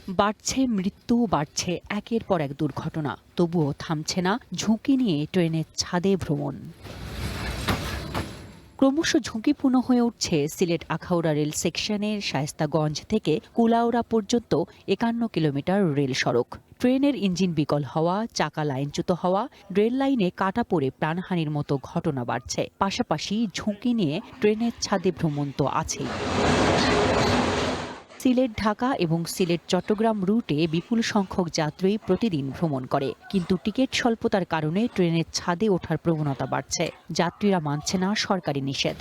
বাড়ছে মৃত্যু, বাড়ছে একের পর এক দুর্ঘটনা, তবুও থামছে না ঝুঁকি নিয়ে ট্রেনের ছাদে ভ্রমণ। ক্রমশ ঝুঁকিপূর্ণ হয়ে উঠছে সিলেট আখাউড়া রেল সেকশনের শায়েস্তাগঞ্জ থেকে কুলাউড়া পর্যন্ত ৫১ কিলোমিটার রেল সড়ক। ট্রেনের ইঞ্জিন বিকল হওয়া, চাকা লাইনচ্যুত হওয়া, রেল লাইনে কাটা পড়ে প্রাণহানির মতো ঘটনা বাড়ছে। পাশাপাশি ঝুঁকি নিয়ে ট্রেনের ছাদে ভ্রমণ তো আছেই। সিলেট ঢাকা এবং সিলেট চট্টগ্রাম রুটে বিপুল সংখ্যক যাত্রী প্রতিদিন ভ্রমণ করে, কিন্তু টিকিট স্বল্পতার কারণে ট্রেনের ছাদে ওঠার প্রবণতা বাড়ছে। যাত্রীরা মানছে না সরকারি নিষেধ।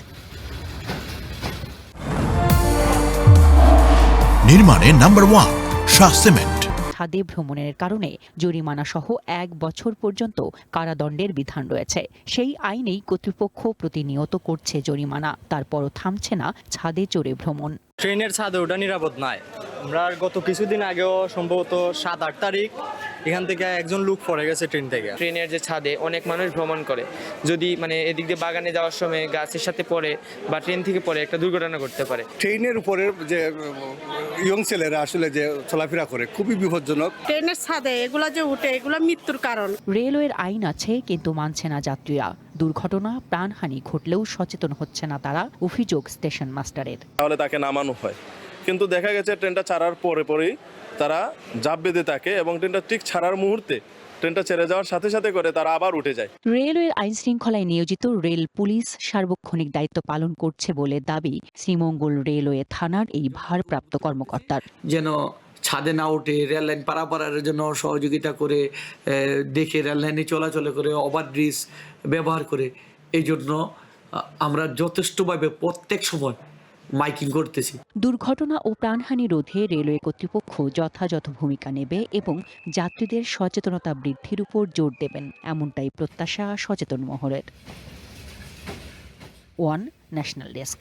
নির্মাণে নাম্বার 1 শাহ সিমেন্ট। ছাদে ভ্রমণের কারণে জরিমানা সহ ১ বছর পর্যন্ত কারাদণ্ডের বিধান রয়েছে। সেই আইনেই কর্তৃপক্ষ প্রতিনিয়ত করছে জরিমানা, তারপরও থামছে না ছাদে চড়ে ভ্রমণ। ট্রেনের ছাদে ওটা নিরাপদ নয়। আমরা গত কিছুদিন আগেও সম্ভবত ৭-৮ তারিখ এখান থেকে একজন লোক পড়ে গেছে ট্রেন থেকে। ট্রেনের যে ছাদে অনেক মানুষ ভ্রমণ করে, যদি এদিক দিয়ে বাগানে যাওয়ার সময় গাছের সাথে পড়ে বা ট্রেন থেকে পড়ে একটা দুর্ঘটনা ঘটতে পারে। ট্রেনের উপরে যে ইয়ং ছেলেরা আসলে যে চলাফেরা করে খুবই বিপজ্জনক। ট্রেনের ছাদে এগুলা যে উঠে, এগুলা মৃত্যুর কারণ। রেলওয়ের আইন আছে, কিন্তু মানছে না যাত্রীরা। দুর্ঘটনা, প্রাণহানি ঘটলেও সচেতন হচ্ছে না তারা, অভিযোগ স্টেশন মাস্টারের। তাহলে তাকে নামানো হয়, কিন্তু দেখা গেছে ট্রেনটা ছাড়ার পরেই তারা জাপ বেঁধে থাকে এবং ট্রেনটা ঠিক ছাড়ার মুহূর্তে ট্রেনটা ছেড়ে যাওয়ার সাথে সাথে করে তারা আবার উঠে যায়। রেলওয়ের আইন শৃঙ্খলায় নিয়োজিত রেল পুলিশ সার্বক্ষণিক দায়িত্ব পালন করছে বলে দাবি শ্রীমঙ্গল রেলওয়ে থানার এই ভারপ্রাপ্ত কর্মকর্তার। যেন ছাদে না উঠে রেললাইন পারাপারের জন্য সহযোগিতা করে, দেখে রেললাইনে চলাচল করে, ওভারব্রিজ ব্যবহার করে। এই জন্য আমরা যথেষ্টভাবে প্রত্যেক সময় মাইকিং করতেছি। দুর্ঘটনা ও প্রাণহানি রোধে রেলওয়ে কর্তৃপক্ষ যথাযথ ভূমিকা নেবে এবং যাত্রীদের সচেতনতা বৃদ্ধির উপর জোর দেবেন, এমনটাই প্রত্যাশা সচেতন মহলের। One national desk.